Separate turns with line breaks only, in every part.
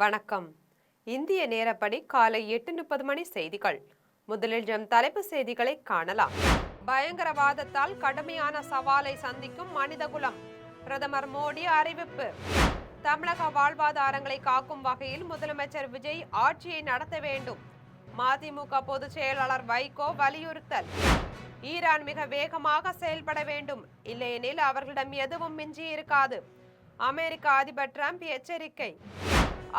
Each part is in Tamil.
வணக்கம். இந்திய நேரப்படி காலை 8:30 மணி செய்திகள். முதலில் தலைப்பு செய்திகளை காணலாம். பயங்கரவாதத்தால் கடுமையான சவாலை சந்திக்கும் மனிதகுலம். பிரதமர் மோடி அறிவிப்பு. தமிழக வாழ்வாதாரங்களை காக்கும் வகையில் முதலமைச்சர் விஜய் ஆட்சியை நடத்த வேண்டும். மதிமுக பொதுச் செயலாளர் வைகோ வலியுறுத்தல். ஈரான் மிக வேகமாக செயல்பட வேண்டும், இல்லையெனில் அவர்களிடம் எதுவும் மிஞ்சி இருக்காது. அமெரிக்க அதிபர் டிரம்ப் எச்சரிக்கை.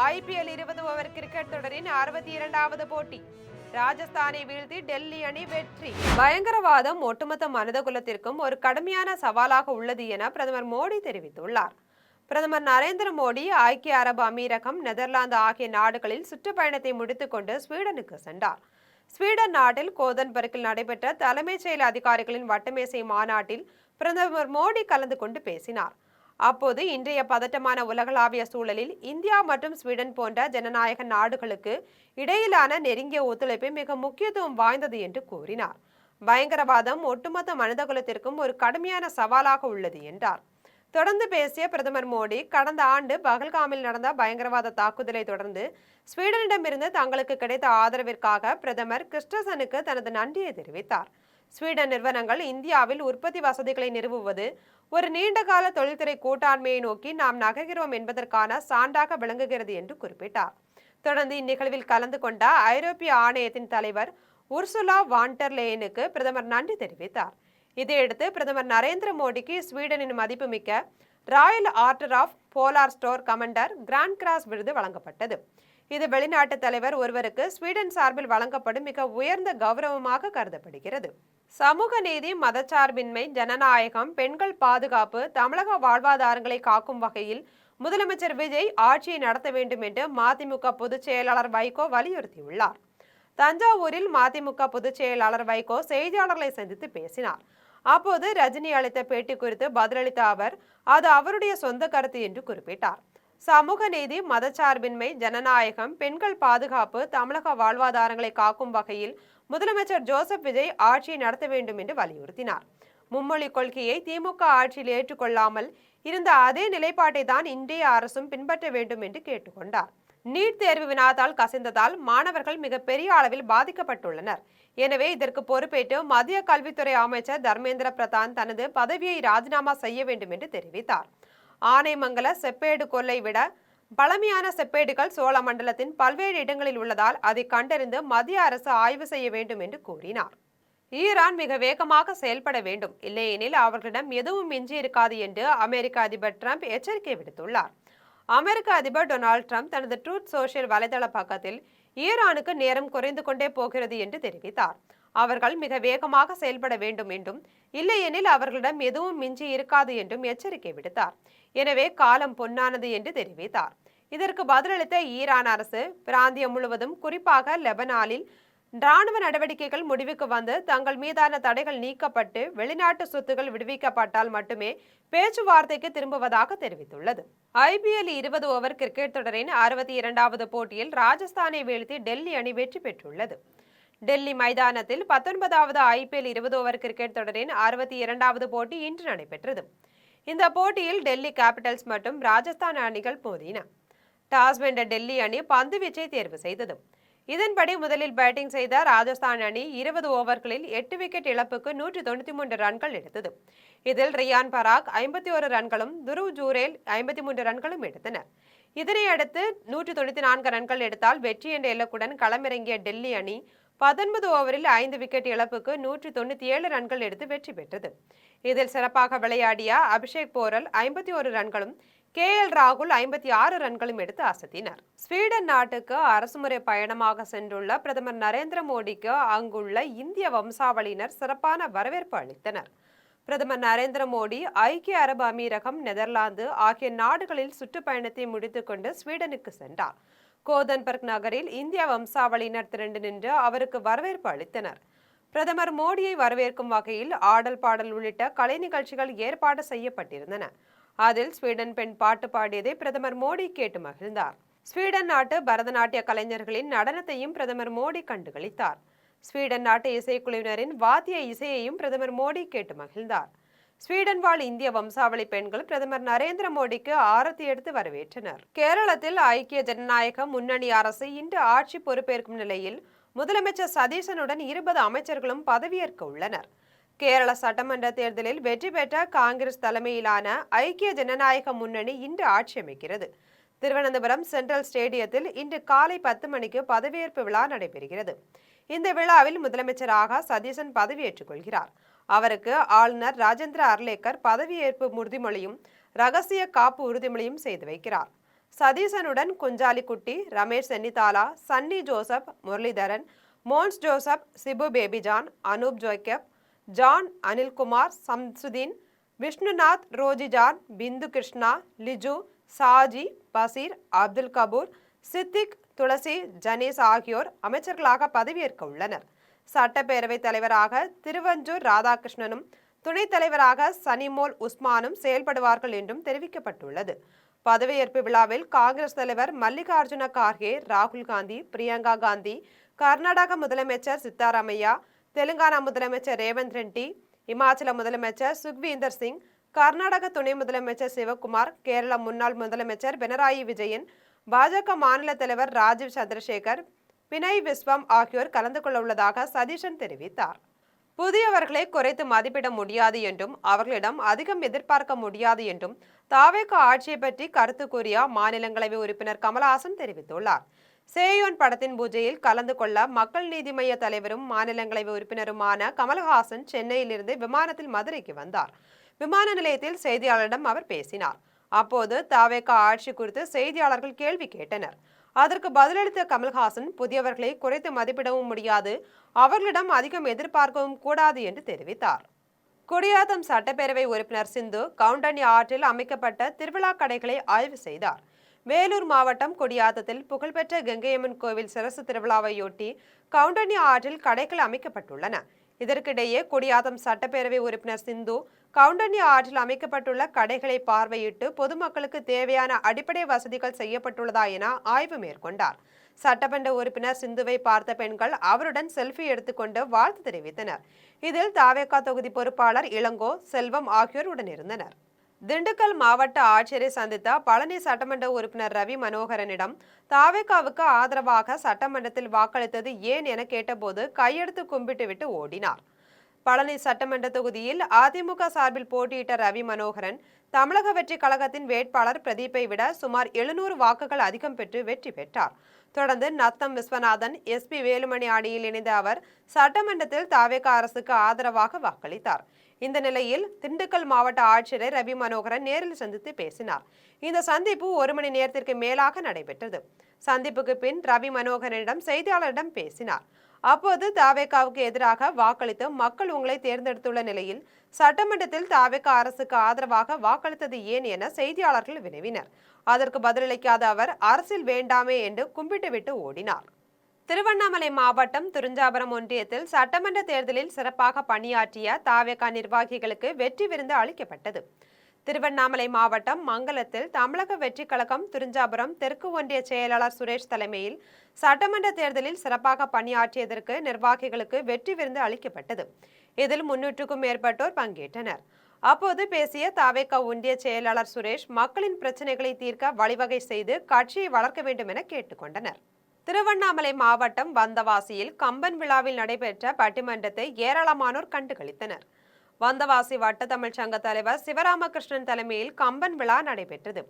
IPL 20 ஓவர் கிரிக்கெட் தொடரின் 62வது போட்டி. ராஜஸ்தானை வீழ்த்தி டெல்லி அணி வெற்றி. பயங்கரவாதம் ஒட்டுமொத்த மனிதகுலத்திற்கும் ஒரு கடுமையான சவாலாக உள்ளது என பிரதமர் மோடி தெரிவித்துள்ளார். பிரதமர் நரேந்திர மோடி ஐக்கிய அரபு அமீரகம், நெதர்லாந்து ஆகிய நாடுகளில் சுற்றுப்பயணத்தை முடித்துக்கொண்டு ஸ்வீடனுக்கு சென்றார். ஸ்வீடன் நாட்டில் கோதன்பர்கில் நடைபெற்ற தலைமைச் செயல் அதிகாரிகளின் வட்டமேசை மாநாட்டில் பிரதமர் மோடி கலந்து கொண்டு பேசினார். அப்போது இன்றைய பதட்டமான உலகளாவிய சூழலில் இந்தியா மற்றும் ஸ்வீடன் போன்ற ஜனநாயக நாடுகளுக்கு இடையிலான நெருங்கிய ஒத்துழைப்பு மிக முக்கியத்துவம் வாய்ந்தது என்று கூறினார். பயங்கரவாதம் ஒட்டுமொத்த மனிதகுலத்திற்கும் ஒரு கடுமையான சவாலாக உள்ளது என்றார். தொடர்ந்து பேசிய பிரதமர் மோடி, கடந்த ஆண்டு பகல்காமில் நடந்த பயங்கரவாத தாக்குதலை தொடர்ந்து ஸ்வீடனிடமிருந்து தங்களுக்கு கிடைத்த ஆதரவிற்காக பிரதமர் கிறிஸ்டசனுக்கு தனது நன்றியை தெரிவித்தார். ஸ்வீடன் நிறுவனங்கள் இந்தியாவில் உற்பத்தி வசதிகளை நிறுவுவது ஒரு நீண்டகால தொழில்துறை கூட்டாண்மையை நோக்கி நாம் நகர்கிறோம் என்பதற்கான சான்றாக விளங்குகிறது என்று குறிப்பிட்டார். தொடர்ந்து இந்நிகழ்வில் கலந்து கொண்ட ஐரோப்பிய ஆணையத்தின் தலைவர் உர்சுலா வான்டர் லேயனுக்கு பிரதமர் நன்றி தெரிவித்தார். இதையடுத்து பிரதமர் நரேந்திர மோடிக்கு ஸ்வீடனின் மதிப்புமிக்க royal order of polar star commander grand cross விருது வழங்கப்பட்டது. இது வெளிநாட்டு தலைவர் ஒருவருக்கு ஸ்வீடன் சார்பில் வழங்கப்படும் மிக உயர்ந்த கௌரவமாக கருதப்படுகிறது. சமூக நீதி, மதச்சார்பின்மை, ஜனநாயகம், பெண்கள் பாதுகாப்பு, தமிழக வாழ்வாதாரங்களை காக்கும் வகையில் முதலமைச்சர் விஜய் ஆட்சியை நடத்த வேண்டும் என்று மதிமுக பொதுச் செயலாளர் வைகோ வலியுறுத்தியுள்ளார். தஞ்சாவூரில் மதிமுக பொதுச் செயலாளர் வைகோ செய்தியாளர்களை சந்தித்து பேசினார். அப்போது ரஜினி அளித்த பேட்டி குறித்து பதிலளித்த அவர், அது அவருடைய சொந்த கருத்து என்று குறிப்பிட்டார். சமூக நீதி, மதச்சார்பின்மை, ஜனநாயகம், பெண்கள் பாதுகாப்பு, தமிழக வாழ்வாதாரங்களை காக்கும் வகையில் முதலமைச்சர் ஜோசப் விஜய் ஆட்சியை நடத்த வேண்டும் என்று வலியுறுத்தினார். மும்மொழி கொள்கையை திமுக ஆட்சியில் ஏற்றுக்கொள்ளாமல் இருந்த அதே நிலைப்பாட்டை தான் இன்றைய அரசும் பின்பற்ற வேண்டும் என்று கேட்டுக்கொண்டார். நீட் தேர்வு வினாத்தால் கசிந்ததால் மாணவர்கள் மிக பெரிய அளவில் பாதிக்கப்பட்டுள்ளனர். எனவே இதற்கு பொறுப்பேற்று மத்திய கல்வித்துறை அமைச்சர் தர்மேந்திர பிரதான் தனது பதவியை ராஜினாமா செய்ய வேண்டும் என்று தெரிவித்தார். ஆனைமங்கல செப்பேடு கொள்ளை விட பழமையான செப்பேடுகள் சோழமண்டலத்தின் பல்வேறு இடங்களில் உள்ளதால் அதை கண்டறிந்து மத்திய அரசு ஆய்வு செய்ய வேண்டும் என்று கூறினார். ஈரான் மிக வேகமாக செயல்பட வேண்டும், இல்லையெனில் அவர்களிடம் எதுவும் மிஞ்சி இருக்காது என்று அமெரிக்க அதிபர் டிரம்ப் எச்சரிக்கை விடுத்துள்ளார். அமெரிக்க அதிபர் டொனால்ட் ட்ரம்ப் தனது ட்ரூத் சோஷியல் வலைதள பக்கத்தில் ஈரானுக்கு நேரம் குறைந்து கொண்டே போகிறது என்று தெரிவித்தார். அவர்கள் மிக வேகமாக செயல்பட வேண்டும் என்றும், இல்லையெனில் அவர்களிடம் எதுவும் மிஞ்சி இருக்காது என்றும் எச்சரிக்கை விடுத்தார். எனவே காலம் பொன்னானது என்று தெரிவித்தார். இதற்கு பதிலளித்த ஈரான் அரசு, பிராந்தியம் முழுவதும் குறிப்பாக லெபனானில் இராணுவ நடவடிக்கைகள் முடிவுக்கு வந்து தங்கள் மீதான தடைகள் நீக்கப்பட்டு வெளிநாட்டு சொத்துகள் விடுவிக்கப்பட்டால் மட்டுமே பேச்சுவார்த்தைக்கு திரும்புவதாக தெரிவித்துள்ளது. IPL 20 ஓவர் கிரிக்கெட் தொடரின் 62வது போட்டியில் ராஜஸ்தானை வீழ்த்தி டெல்லி அணி வெற்றி பெற்றுள்ளது. டெல்லி மைதானத்தில் 19வது IPL 20 ஓவர் கிரிக்கெட் தொடரின் 62வது போட்டி இன்று நடைபெற்றது. இந்த போட்டியில் டெல்லி கேபிட்டல்ஸ் மற்றும் ராஜஸ்தான் அணிகள் மோதின. டாஸ் வென்ற டெல்லி அணி பந்து வீச்சை தேர்வு செய்தது. இதன்படி முதலில் பேட்டிங் செய்த ராஜஸ்தான் அணி 20 ஓவர்களில் 8 விக்கெட் இழப்புக்கு 193 ரன்கள் எடுத்தது. இதில் ரியான் பராக் 51 ரன்களும், துருவ் ஜூரேல் 53 ரன்களும் எடுத்தனர். இதனை அடுத்து 194 ரன்கள் எடுத்தால் வெற்றி என்ற இலக்குடன் களமிறங்கிய டெல்லி அணி 19 ஓவரில் 5 விக்கெட் இழப்புக்கு 197 ரன்கள் எடுத்து வெற்றி பெற்றது. இதில் சிறப்பாக விளையாடிய அபிஷேக் போரல் 51 ரன்களும், KL ராகுல் 56 ரன்களும் எடுத்து அசத்தினர். ஸ்வீடன் நாட்டுக்கு அரசுமுறை பயணமாக சென்றுள்ள பிரதமர் நரேந்திர மோடிக்கு அங்குள்ள இந்திய வம்சாவளியினர் சிறப்பான வரவேற்பு அளித்தனர். பிரதமர் நரேந்திர மோடி ஐக்கிய அரபு அமீரகம், நெதர்லாந்து ஆகிய நாடுகளில் சுற்றுப்பயணத்தை முடித்துக்கொண்டு ஸ்வீடனுக்கு சென்றார். கோதன்பர்க் நகரில் இந்திய வம்சாவளியினர் திரண்டு நின்று அவருக்கு வரவேற்பு அளித்தனர். பிரதமர் மோடியை வரவேற்கும் வகையில் ஆடல், பாடல் உள்ளிட்ட கலை நிகழ்ச்சிகள் ஏற்பாடு செய்யப்பட்டிருந்தன. அதில் ஸ்வீடன் பெண் பாட்டு பாடியதை பிரதமர் மோடி கேட்டு மகிழ்ந்தார். ஸ்வீடன் நாட்டு பரதநாட்டிய கலைஞர்களின் நடனத்தையும் பிரதமர் மோடி கண்டுகளித்தார். ஸ்வீடன் நாட்டு இசைக்குழுவினரின் வாத்திய இசையையும் பிரதமர் மோடி கேட்டு மகிழ்ந்தார். ஸ்வீடன் வாழ் இந்திய வம்சாவளி பெண்கள் பிரதமர் நரேந்திர மோடிக்கு ஆரத்தி எடுத்து வரவேற்றனர். கேரளத்தில் ஐக்கிய ஜனநாயக முன்னணி அரசு இன்று ஆட்சி பொறுப்பேற்கும் நிலையில் முதலமைச்சர் சதீசனுடன் 20 அமைச்சர்களும் பதவியேற்க உள்ளனர். கேரள சட்டமன்ற தேர்தலில் வெற்றி பெற்ற காங்கிரஸ் தலைமையிலான ஐக்கிய ஜனநாயக முன்னணி இன்று ஆட்சி அமைக்கிறது. திருவனந்தபுரம் சென்ட்ரல் ஸ்டேடியத்தில் இன்று காலை 10 மணிக்கு பதவியேற்பு விழா நடைபெறுகிறது. இந்த விழாவில் முதலமைச்சராக சதீசன் பதவியேற்றுக் கொள்கிறார். அவருக்கு ஆளுநர் ராஜேந்திர அர்லேக்கர் பதவியேற்பு உறுதிமொழியும் ரகசிய காப்பு உறுதிமொழியும் செய்து வைக்கிறார். சதீசனுடன் குஞ்சாலிக்குட்டி, ரமேஷ் சென்னிதாலா, சன்னி ஜோசப், முரளிதரன், மோன்ஸ் ஜோசப், சிபு பேபிஜான், அனூப் ஜோக்கப், ஜான் அனில்குமார், சம்சுதீன், விஷ்ணுநாத், ரோஜிஜான், பிந்து கிருஷ்ணா, லிஜு, சாஜி, பசீர், அப்துல் கபூர், சித்திக், துளசி, ஜனீஸ் ஆகியோர் அமைச்சர்களாக பதவியேற்க உள்ளனர். சட்டப்பேரவைத் தலைவராக திருவஞ்சூர் ராதாகிருஷ்ணனும் துணைத் தலைவராக சனிமோல் உஸ்மானும் செயல்படுவார்கள் என்றும் தெரிவிக்கப்பட்டுள்ளது. பதவியேற்பு விழாவில் காங்கிரஸ் தலைவர் மல்லிகார்ஜுன கார்கே, ராகுல் காந்தி, பிரியங்கா காந்தி, கர்நாடக முதலமைச்சர் சித்தாராமையா, தெலுங்கானா முதலமைச்சர் ரேவந்த் ரெட்டி, இமாச்சல முதலமைச்சர் சுக்வீந்தர் சிங், கர்நாடக துணை முதலமைச்சர் சிவகுமார், கேரள முன்னாள் முதலமைச்சர் பினராயி விஜயன், பாஜக மாநில தலைவர் ராஜீவ் சந்திரசேகர், பினய் விஸ்வம் ஆகியோர் கலந்து கொள்ள உள்ளதாக சதீஷன் தெரிவித்தார். புதியவர்களை குறைத்து மதிப்பிட முடியாது என்றும் அவர்களிடம் அதிகம் எதிர்பார்க்க முடியாது என்றும் தாவேக ஆட்சியை பற்றி கருத்து கூறிய மாநிலங்களவை உறுப்பினர் கமலஹாசன் தெரிவித்துள்ளார். சேயோன் படத்தின் பூஜையில் கலந்து கொள்ள மக்கள் நீதி மய்ய தலைவரும் மாநிலங்களவை உறுப்பினருமான கமலஹாசன் சென்னையிலிருந்து விமானத்தில் மதுரைக்கு வந்தார். விமான நிலையத்தில் செய்தியாளரிடம் அவர் பேசினார். அப்போது தாவேக ஆட்சி குறித்து செய்தியாளர்கள் கேள்வி கேட்டனர். அதற்கு பதிலளித்த கமல்ஹாசன், புதியவர்களை குறைத்து மதிப்பிடவும் முடியாது, அவர்களிடம் அதிகம் எதிர்பார்க்கவும் கூடாது என்று தெரிவித்தார். குடியாத்தம் சட்டப்பேரவை உறுப்பினர் சிந்து கவுண்டனி ஆற்றில் அமைக்கப்பட்ட திருவிழா கடைகளை ஆய்வு செய்தார். வேலூர் மாவட்டம் குடியாத்தத்தில் புகழ்பெற்ற கங்கையம்மன் கோவில் சிரசு திருவிழாவையொட்டி கவுண்டனி ஆற்றில் கடைகள் அமைக்கப்பட்டுள்ளன. இதற்கிடையே குடியாத்தம் சட்டப்பேரவை உறுப்பினர் சிந்து கவுண்டனி ஆற்றில் அமைக்கப்பட்டுள்ள கடைகளை பார்வையிட்டு பொதுமக்களுக்கு தேவையான அடிப்படை வசதிகள் செய்யப்பட்டுள்ளதா என ஆய்வு மேற்கொண்டார். சட்டமன்ற உறுப்பினர் சிந்துவை பார்த்த பெண்கள் அவருடன் செல்ஃபி எடுத்துக்கொண்டு வாழ்த்து தெரிவித்தனர். இதில் தாவேகா தொகுதி பொறுப்பாளர் இளங்கோ, செல்வம் ஆகியோர் உடனிருந்தனர். திண்டுக்கல் மாவட்ட ஆட்சியரை சந்தித்த பழனி சட்டமன்ற உறுப்பினர் ரவி மனோகரனிடம் தாவேகாவுக்கு ஆதரவாக சட்டமன்றத்தில் வாக்களித்தது ஏன் என கேட்டபோது கையெடுத்து கும்பிட்டுவிட்டு ஓடினார். பழனி சட்டமன்ற தொகுதியில் அதிமுக சார்பில் போட்டியிட்ட ரவி மனோகரன் தமிழக வெற்றி கழகத்தின் வேட்பாளர் பிரதீப்பை விட சுமார் 700 வாக்குகள் அதிகம் பெற்று வெற்றி பெற்றார். தொடர்ந்து நத்தம் விஸ்வநாதன், எஸ்பி வேலுமணி அணியில் இணைந்த அவர் சட்டமன்றத்தில் தாவேகா அரசுக்கு ஆதரவாக வாக்களித்தார். இந்த நிலையில் திண்டுக்கல் மாவட்ட ஆட்சியரை ரவி மனோகரன் நேரில் சந்தித்து பேசினார். இந்த சந்திப்பு 1 மணி நேரத்திற்கு மேலாக நடைபெற்றது. சந்திப்புக்கு பின் ரவி மனோகரனிடம் செய்தியாளரிடம் பேசினார். அப்போது தாவேகாவுக்கு எதிராக வாக்களித்து மக்கள் உங்களை தேர்ந்தெடுத்துள்ள நிலையில் சட்டமன்றத்தில் தாவேகா அரசுக்கு ஆதரவாக வாக்களித்தது ஏன் என செய்தியாளர்கள் வினவினர். அதற்கு பதிலளிக்காத அவர் அரசியல் வேண்டாமே என்று கும்பிட்டுவிட்டு ஓடினார். திருவண்ணாமலை மாவட்டம் துரிஞ்சாபுரம் ஒன்றியத்தில் சட்டமன்ற தேர்தலில் சிறப்பாக பணியாற்றிய தாவேகா நிர்வாகிகளுக்கு வெற்றி விருந்து அளிக்கப்பட்டது. திருவண்ணாமலை மாவட்டம் மங்கலத்தில் தமிழக வெற்றி கழகம் துரிஞ்சாபுரம் தெற்கு ஒன்றிய செயலாளர் சுரேஷ் தலைமையில் சட்டமன்ற தேர்தலில் சிறப்பாக பணியாற்றியதற்கு நிர்வாகிகளுக்கு வெற்றி விருந்து அளிக்கப்பட்டது. இதில் 300க்கும் மேற்பட்டோர் பங்கேற்றனர். அப்போது பேசிய தாவேகா ஒன்றிய செயலாளர் சுரேஷ் மக்களின் பிரச்சனைகளை தீர்க்க வழிவகை செய்து கட்சியை வளர்க்க வேண்டும் என கேட்டுக்கொண்டனர். திருவண்ணாமலை மாவட்டம் வந்தவாசியில் கம்பன் விழாவில் நடைபெற்ற பட்டிமன்றத்தை ஏராளமானோர் கண்டுகளித்தனர். வந்தவாசி வட்ட தமிழ் சங்க தலைவர் சிவராமகிருஷ்ணன் தலைமையில் கம்பன் விழா நடைபெற்றது.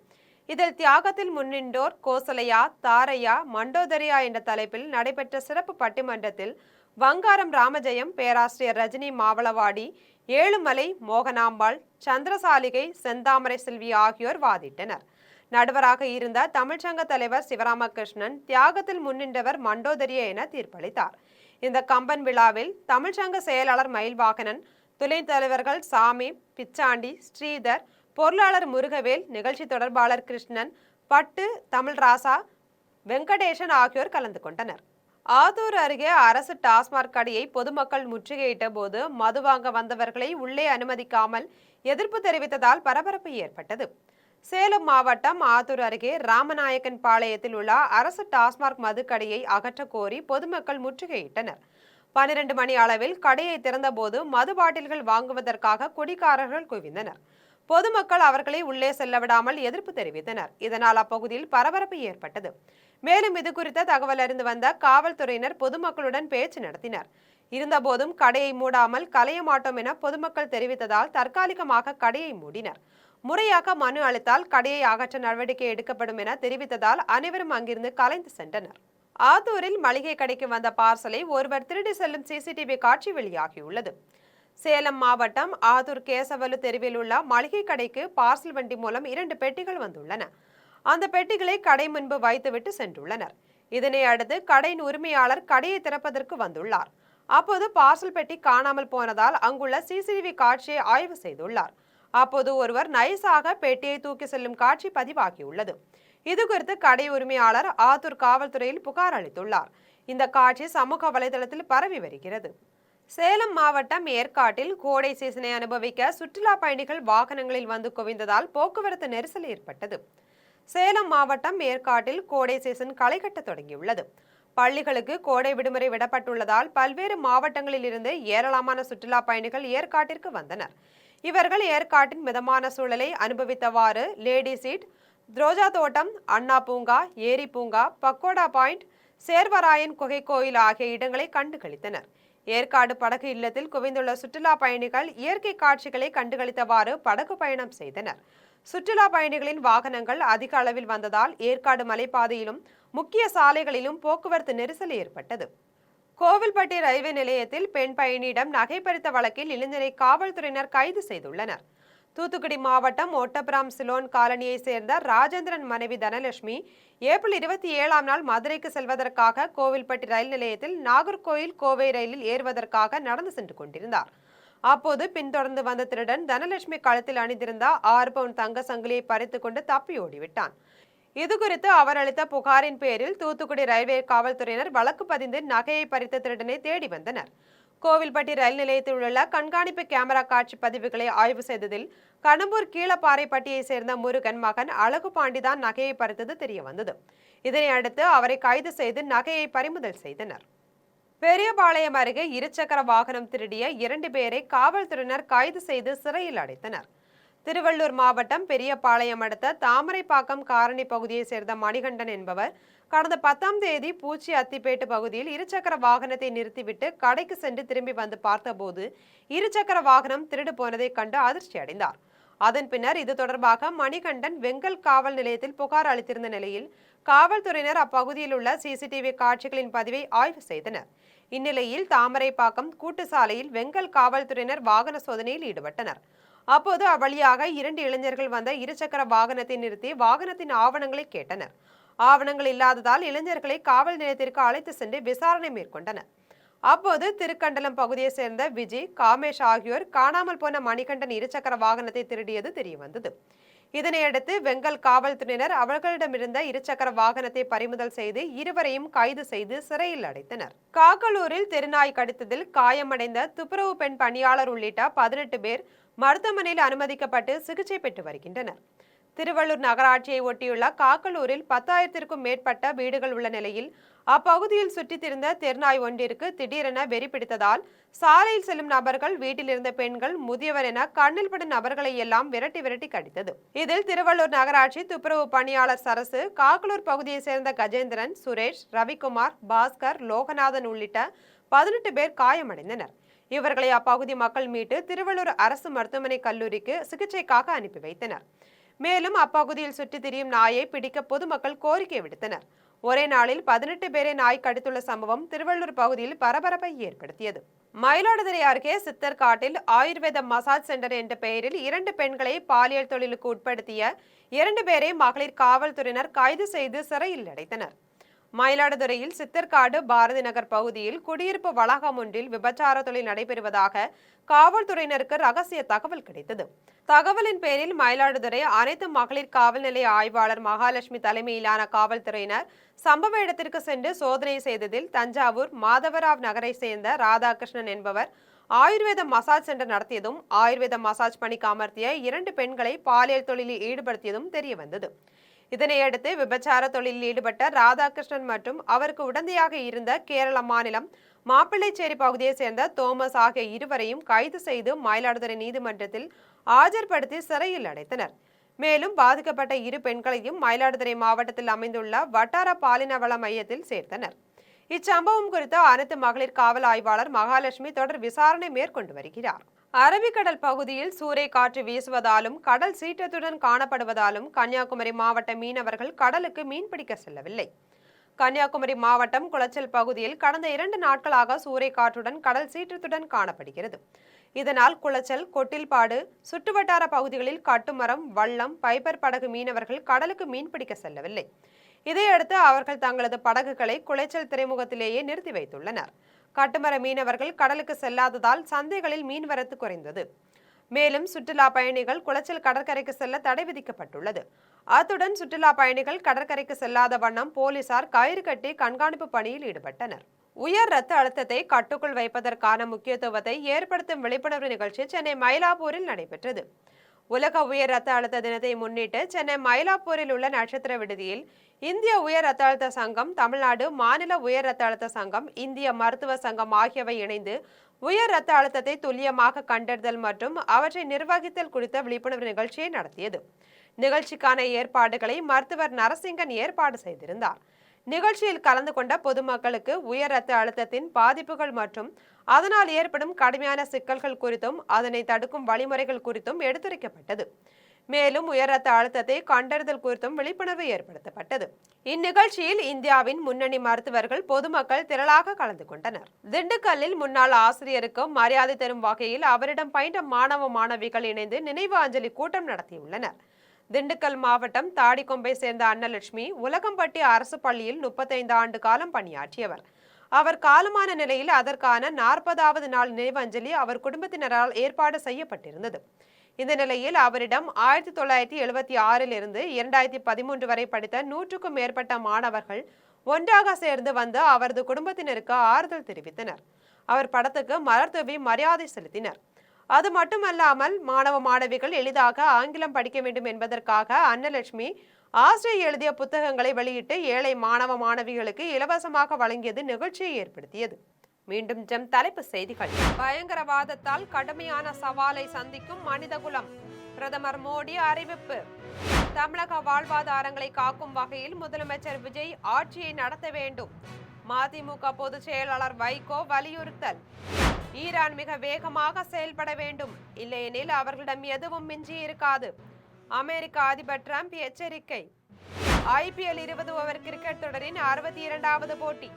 இதில் தியாகத்தில் முன்னின்றோர் கோசலையா, தாரையா, மண்டோதரியா என்ற தலைப்பில் நடைபெற்ற சிறப்பு பட்டிமன்றத்தில் வங்காரம் ராமஜெயம், பேராசிரியர் ரஜினி மாவளவாடி, ஏழுமலை மோகனாம்பாள், சந்திரசாலிகை, செந்தாமரை செல்வி ஆகியோர் வாதிட்டனர். நடுவராக இருந்த தமிழ்ச்சங்க தலைவர் சிவராமகிருஷ்ணன் தியாகத்தில் முன்னின்றவர் மண்டோதரியா என தீர்ப்பளித்தார். இந்த கம்பன் விழாவில் தமிழ்ச்சங்க செயலாளர் மயில்வாகனன், துணைத் தலைவர்கள் சாமி, பிச்சாண்டி, ஸ்ரீதர், பொருளாளர் முருகவேல், நிகழ்ச்சி தொடர்பாளர் கிருஷ்ணன், பட்டு, தமிழ்ராசா, வெங்கடேசன் ஆகியோர் கலந்து கொண்டனர். ஆத்தூர் அருகே அரசு டாஸ்மாக் கடையை பொதுமக்கள் முற்றுகையிட்ட போது மது வாங்க வந்தவர்களை உள்ளே அனுமதிக்காமல் எதிர்ப்பு தெரிவித்ததால் பரபரப்பு ஏற்பட்டது. சேலம் மாவட்டம் ஆத்தூர் அருகே ராமநாயக்கன் பாளையத்தில் உள்ள அரசு டாஸ்மாக் மதுக்கடையை அகற்ற கோரி பொதுமக்கள் முற்றுகையிட்டனர். 12 மணி அளவில் கடையை திறந்தபோது மது பாட்டில்கள் வாங்குவதற்காக குடிகாரர்கள் குவிந்தனர். பொதுமக்கள் அவர்களை உள்ளே செல்ல விடாமல் எதிர்ப்பு தெரிவித்தனர். இதனால் அப்பகுதியில் பரபரப்பு ஏற்பட்டது. மேலும் இது குறித்த தகவல் அறிந்து வந்த காவல்துறையினர் பொதுமக்களுடன் பேச்சு நடத்தினர். இருந்தபோதும் கடையை மூடாமல் கலைய மாட்டோம் என பொதுமக்கள் தெரிவித்ததால் தற்காலிகமாக கடையை மூடினர். முறையாக மனு அளித்தால் கடையை அகற்ற நடவடிக்கை எடுக்கப்படும் என தெரிவித்ததால் அனைவரும் அங்கிருந்து கலைந்து சென்றனர். ஆத்தூரில் மளிகை கடைக்கு வந்த பார்சலை ஒருவர் திருடி செல்லும் சிசிடிவி காட்சி வெளியாகியுள்ளது. சேலம் மாவட்டம் ஆத்தூர் கேசவலு தெருவில் உள்ள மளிகை கடைக்கு பார்சல் வண்டி மூலம் 2 பெட்டிகள் வந்துள்ளன. அந்த பெட்டிகளை கடை முன்பு வைத்துவிட்டு சென்றுள்ளனர். இதனை அடுத்து கடையின் உரிமையாளர் கடையை திறப்பதற்கு வந்துள்ளார். அப்போது பார்சல் பெட்டி காணாமல் போனதால் அங்குள்ள சிசிடிவி காட்சியை ஆய்வு செய்துள்ளார். அப்போது ஒருவர் நைஸாக பெட்டியை தூக்கி செல்லும் காட்சி பதிவாகியுள்ளது. இதுகுறித்து கடை உரிமையாளர் ஆத்தூர் காவல்துறையில் புகார் அளித்துள்ளார். இந்த காட்சி சமூக வலைதளத்தில் பரவி வருகிறது. சேலம் மாவட்டம் ஏற்காட்டில் கோடை சீசனை அனுபவிக்க சுற்றுலா பயணிகள் வாகனங்களில் வந்து குவிந்ததால் போக்குவரத்து நெரிசல் ஏற்பட்டது. சேலம் மாவட்டம் ஏற்காட்டில் கோடை சீசன் களை கட்ட தொடங்கியுள்ளது. பள்ளிகளுக்கு கோடை விடுமுறை விடப்பட்டுள்ளதால் பல்வேறு மாவட்டங்களில் இருந்து ஏராளமான சுற்றுலா பயணிகள் ஏற்காட்டிற்கு வந்தனர். இவர்கள் ஏற்காட்டின் மிதமான சூழலை அனுபவித்தவாறு லேடி சீட், ரோஜா தோட்டம், அண்ணா பூங்கா, ஏரி பூங்கா, பக்கோடா பாயிண்ட், சேர்வராயன் குகை கோயில் ஆகிய இடங்களை கண்டு களித்தனர். ஏற்காடு படகு இல்லத்தில் குவிந்துள்ள சுற்றுலா பயணிகள் இயற்கை காட்சிகளை கண்டுகளித்தவாறு படகு பயணம் செய்தனர். சுற்றுலா பயணிகளின் வாகனங்கள் அதிக அளவில் வந்ததால் ஏற்காடு மலைப்பாதையிலும் முக்கிய சாலைகளிலும் போக்குவரத்து நெரிசல் ஏற்பட்டது. கோவில்பட்டி ரயில்வே நிலையத்தில் பெண் பயணியிடம் நகை பறித்த வழக்கில் இளைஞரை காவல்துறையினர் கைது செய்துள்ளனர். தூத்துக்குடி மாவட்டம் ஒட்டபிராம் சிலோன் காலனியை சேர்ந்த ராஜேந்திரன் மனைவி தனலட்சுமி ஏப்ரல் 27ஆம் நாள் மதுரைக்கு செல்வதற்காக கோவில்பட்டி ரயில் நிலையத்தில் நாகர்கோயில் கோவை ரயிலில் ஏறுவதற்காக நடந்து சென்று கொண்டிருந்தார். அப்போது பின்தொடர்ந்து வந்த திருடன் தனலட்சுமி கழுத்தில் அணிந்திருந்த 6 பவுன் தங்க சங்கிலியை பறித்து கொண்டு தப்பி ஓடிவிட்டான். இதுகுறித்து அவர் அளித்த புகாரின் பேரில் தூத்துக்குடி ரயில்வே காவல்துறையினர் வழக்கு பதிந்து நகையை பறித்த திருடனை தேடி வந்தனர். கோவில்பட்டி ரயில் நிலையத்தில் உள்ள கண்காணிப்பு கேமரா காட்சி பதிவுகளை ஆய்வு செய்ததில் கடம்பூர் கீழப்பாறைப்பட்டியை சேர்ந்த முருகன் மகன் அழகு பாண்டிதான் நகையை பறித்தது தெரிய வந்தது. இதனை அடுத்து அவரை கைது செய்து நகையை பறிமுதல் செய்தனர். பெரியபாளையம் அருகே இருசக்கர வாகனம் திருடிய 2 பேரை காவல்துறையினர் கைது செய்து சிறையில் அடைத்தனர். திருவள்ளூர் மாவட்டம் பெரியபாளையம் அடுத்த தாமரைப்பாக்கம் காரணி பகுதியை சேர்ந்த மணிகண்டன் என்பவர் கடந்த 10ஆம் தேதி பூச்சி அத்திப்பேட்டு பகுதியில் இருசக்கர வாகனத்தை நிறுத்திவிட்டு கடைக்கு சென்று திரும்பி வந்து பார்த்தபோது இருசக்கர வாகனம் திருடு போனதை கண்டு அதிர்ச்சி அடைந்தார். அதன் பின்னர் இது தொடர்பாக மணிகண்டன் வெங்கல் காவல் நிலையத்தில் புகார் அளித்திருந்த நிலையில் காவல்துறையினர் அப்பகுதியில் உள்ள சிசிடிவி காட்சிகளின் பதிவை ஆய்வு செய்தனர். இந்நிலையில் தாமரைப்பாக்கம் கூட்டு சாலையில் வெங்கல் காவல்துறையினர் வாகன சோதனையில் ஈடுபட்டனர். அப்போது அவ்வழியாக 2 இளைஞர்கள் வந்த இருசக்கர வாகனத்தை நிறுத்தி வாகனத்தின் ஆவணங்களை கேட்டனர். ஆவணங்கள் இல்லாததால் இளைஞர்களை காவல் நிலையத்திற்கு அழைத்து சென்று விசாரணை மேற்கொண்டனர். அப்போது திருக்கண்டலம் பகுதியை சேர்ந்த விஜய், காமேஷ் ஆகியோர் காணாமல் போன மணிகண்டன் இருசக்கர வாகனத்தை திருடியது தெரியவந்தது. இதனையடுத்து வெங்கல் காவல்துறையினர் அவர்களிடமிருந்த இருசக்கர வாகனத்தை பறிமுதல் செய்து இருவரையும் கைது செய்து சிறையில் அடைத்தனர். காக்கலூரில் தெருநாய் கடித்ததில் காயமடைந்த துப்புரவு பெண் பணியாளர் உள்ளிட்ட 18 பேர் மருத்துவமனையில் அனுமதிக்கப்பட்டு சிகிச்சை பெற்று வருகின்றனர். திருவள்ளூர் நகராட்சியை ஒட்டியுள்ள காக்கலூரில் 10,000க்கும் மேற்பட்ட வீடுகள் உள்ள நிலையில் அப்பகுதியில் சுற்றித் திரிந்த தெருநாய் ஒன்றிற்கு திடீரென வெறி பிடித்ததால் சாலையில் செல்லும் நபர்கள், வீட்டில் இருந்த பெண்கள், முதியவர் என கண்ணில் படும் நபர்களை எல்லாம் விரட்டி கடித்தது. இதில் திருவள்ளூர் நகராட்சி துப்புரவு பணியாளர் சரசு, காக்கலூர் பகுதியை சேர்ந்த கஜேந்திரன், சுரேஷ், ரவிக்குமார், பாஸ்கர், லோகநாதன் உள்ளிட்ட 18 பேர் காயமடைந்தனர். இவர்களை அப்பகுதி மக்கள் மீட்டு திருவள்ளூர் அரசு மருத்துவமனை கல்லூரிக்கு சிகிச்சைக்காக அனுப்பி வைத்தனர். மேலும் அப்பகுதியில் சுற்றி திரியும் நாயை பிடிக்க பொதுமக்கள் கோரிக்கை விடுத்தனர். ஒரே நாளில் 18 பேரை நாய் கடித்துள்ள சம்பவம் திருவள்ளூர் பகுதியில் பரபரப்பை ஏற்படுத்தியது. மயிலாடுதுறை அருகே சித்தர்காட்டில் ஆயுர்வேத மசாஜ் சென்டர் என்ற பெயரில் 2 பெண்களை பாலியல் தொழிலுக்கு உட்படுத்திய 2 பேரை மகளிர் காவல்துறையினர் கைது செய்து சிறையில் அடைத்தனர். மயிலாடுதுறையில் சித்தர்காடு பாரதி நகர் பகுதியில் குடியிருப்பு வளாகம் ஒன்றில் விபச்சார தொழில் நடைபெறுவதாக காவல்துறையினருக்கு ரகசிய தகவல் கிடைத்தது. தகவலின் பேரில் மயிலாடுதுறை அனைத்து மகளிர் காவல் நிலைய ஆய்வாளர் மகாலட்சுமி தலைமையிலான காவல்துறையினர் சம்பவ இடத்திற்கு சென்று சோதனை செய்ததில் தஞ்சாவூர் மாதவராவ் நகரை சேர்ந்த ராதாகிருஷ்ணன் என்பவர் ஆயுர்வேத மசாஜ் சென்டர் நடத்தியதும் ஆயுர்வேத மசாஜ் பணிக்கு அமர்த்திய 2 பெண்களை பாலியல் தொழிலில் ஈடுபடுத்தியதும் தெரியவந்தது. இதனையடுத்து விபச்சார தொழிலில் ஈடுபட்ட ராதாகிருஷ்ணன் மற்றும் அவருக்கு உடந்தையாக இருந்த கேரள மாநிலம் மாப்பிள்ளைச்சேரி பகுதியைச் சேர்ந்த தோமஸ் ஆகிய இருவரையும் கைது செய்து மயிலாடுதுறை நீதிமன்றத்தில் ஆஜர்படுத்தி சிறையில் அடைத்தனர். மேலும் பாதிக்கப்பட்ட இரு பெண்களையும் மயிலாடுதுறை மாவட்டத்தில் அமைந்துள்ள வட்டார பாலின வள மையத்தில் சேர்த்தனர். இச்சம்பவம் குறித்து அனைத்து மகளிர் காவல் ஆய்வாளர் மகாலட்சுமி தொடர் விசாரணை மேற்கொண்டு வருகிறார். அரபிக்கடல் பகுதியில் சூறைக்காற்று வீசுவதாலும் கடல் சீற்றத்துடன் காணப்படுவதாலும் கன்னியாகுமரி மாவட்ட மீனவர்கள் கடலுக்கு மீன்பிடிக்க செல்லவில்லை. கன்னியாகுமரி மாவட்டம் குளச்சல் பகுதியில் கடந்த 2 நாட்களாக சூறைக்காற்றுடன் கடல் சீற்றத்துடன் காணப்படுகிறது. இதனால் குளச்சல், கொட்டில்பாடு சுற்றுவட்டார பகுதிகளில் கட்டுமரம், வல்லம், பைபர் படகு மீனவர்கள் கடலுக்கு மீன்பிடிக்க செல்லவில்லை. இதையடுத்து அவர்கள் தங்களது படகுகளை குளச்சல் துறைமுகத்திலேயே நிறுத்தி வைத்துள்ளனர். கட்டுமர மீனவர்கள் கடலுக்கு செல்லாததால் சந்தைகளில் மீன்வரத்து குறைந்தது. மேலும் சுற்றுலா பயணிகள் குளச்சல் கடற்கரைக்கு செல்ல தடை விதிக்கப்பட்டுள்ளது. அத்துடன் சுற்றுலா பயணிகள் கடற்கரைக்கு செல்லாத வண்ணம் போலீசார் கயிறு கட்டி கண்காணிப்பு பணியில் ஈடுபட்டனர். உயர் ரத்த அழுத்தத்தை கட்டுக்குள் வைப்பதற்கான முக்கியத்துவத்தை ஏற்படுத்தும் விழிப்புணர்வு நிகழ்ச்சி சென்னை மயிலாப்பூரில் நடைபெற்றது. உலக உயர் ரத்த அழுத்த தினத்தை முன்னிட்டு சென்னை மயிலாப்பூரில் உள்ள நட்சத்திர விடுதியில் இந்திய உயர் ரத்த அழுத்த சங்கம், தமிழ்நாடு மாநில உயர் ரத்த அழுத்த சங்கம், இந்திய மருத்துவ சங்கம் ஆகியவை இணைந்து உயர் ரத்த அழுத்தத்தை துல்லியமாக கண்டறிதல் மற்றும் அவற்றை நிர்வகித்தல் குறித்த விழிப்புணர்வு நிகழ்ச்சியை நடத்தியது. நிகழ்ச்சிக்கான ஏற்பாடுகளை மருத்துவர் நரசிங்கன் ஏற்பாடு செய்திருந்தார். நிகழ்ச்சியில் கலந்து கொண்ட பொதுமக்களுக்கு உயர் ரத்த அழுத்தத்தின் பாதிப்புகள் மற்றும் அதனால் ஏற்படும் கடுமையான சிக்கல்கள் குறித்தும் அதனை தடுக்கும் வழிமுறைகள் குறித்தும் எடுத்துரைக்கப்பட்டது. மேலும் உயர் ரத்த அழுத்தத்தை கண்டறிதல் குறித்தும் விழிப்புணர்வு ஏற்படுத்தப்பட்டது. இந்நிகழ்ச்சியில் இந்தியாவின் முன்னணி மருத்துவர்கள், பொதுமக்கள் திரளாக கலந்து கொண்டனர். திண்டுக்கல்லில் முன்னாள் ஆசிரியருக்கு மரியாதை தரும் வகையில் அவரிடம் பயின்ற மாணவ மாணவிகள் இணைந்து நினைவு அஞ்சலி கூட்டம் நடத்தியுள்ளனர். திண்டுக்கல் மாவட்டம் தாடிக்கொம்பை சேர்ந்த அன்னலட்சுமி உலகம்பட்டி அரசு பள்ளியில் 35 ஆண்டு காலம் பணியாற்றியவர். அவர் காலமான நிலையில் அதற்கான 40வது நாள் நினைவஞ்சலி அவர் குடும்பத்தினரால் ஏற்பாடு செய்யப்பட்டிருந்தது. இந்த நிலையில் அவரிடம் 1976 இருந்து 2013 வரை படித்த 100க்கும் மேற்பட்ட மாணவர்கள் ஒன்றாக சேர்ந்து வந்து அவரது குடும்பத்தினருக்கு ஆறுதல் தெரிவித்தனர். அவர் படத்துக்கு மலர் தூவி மரியாதை செலுத்தினர். அது மட்டுமல்லாமல் மாணவ மாணவிகள் எளிதாக ஆங்கிலம் படிக்க வேண்டும் என்பதற்காக அன்னலட்சுமி ஆசிரியர் எழுதிய புத்தகங்களை வெளியிட்டு ஏழை மாணவ மாணவிகளுக்கு இலவசமாக வழங்கியது நிகழ்ச்சியை ஏற்படுத்தியது. மீண்டும் தலைப்பு செய்திகள். பயங்கரவாதத்தால் கடுமையான சவாலை சந்திக்கும் மனிதகுலம், பிரதமர் மோடி அறிவிப்பு. தமிழக வாழ்வாதாரங்களை காக்கும் வகையில் முதலமைச்சர் விஜய் ஆட்சியை நடத்த வேண்டும், மதிமுக பொதுச் செயலாளர் வைகோ வலியுறுத்தல். ஈரான் மிக வேகமாக செயல்பட வேண்டும், இல்லையெனில் அவர்களிடம் எதுவும் மிஞ்சி இருக்காது, அமெரிக்க அதிபர் டிரம்ப் எச்சரிக்கை. IPL 20 ஓவர் கிரிக்கெட் தொடரின் 62வது போட்டி,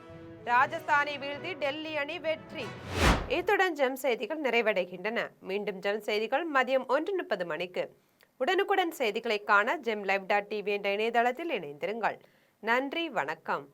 ராஜஸ்தானை வீழ்த்தி டெல்லி அணி வெற்றி. இத்துடன் ஜெம் செய்திகள் நிறைவடைகின்றன. மீண்டும் ஜெம் செய்திகள் மதியம் 1:30 மணிக்கு. உடனுக்குடன் செய்திகளை காண GemLive.tv என்ற இணையதளத்தில் இணைந்திருங்கள். நன்றி, வணக்கம்.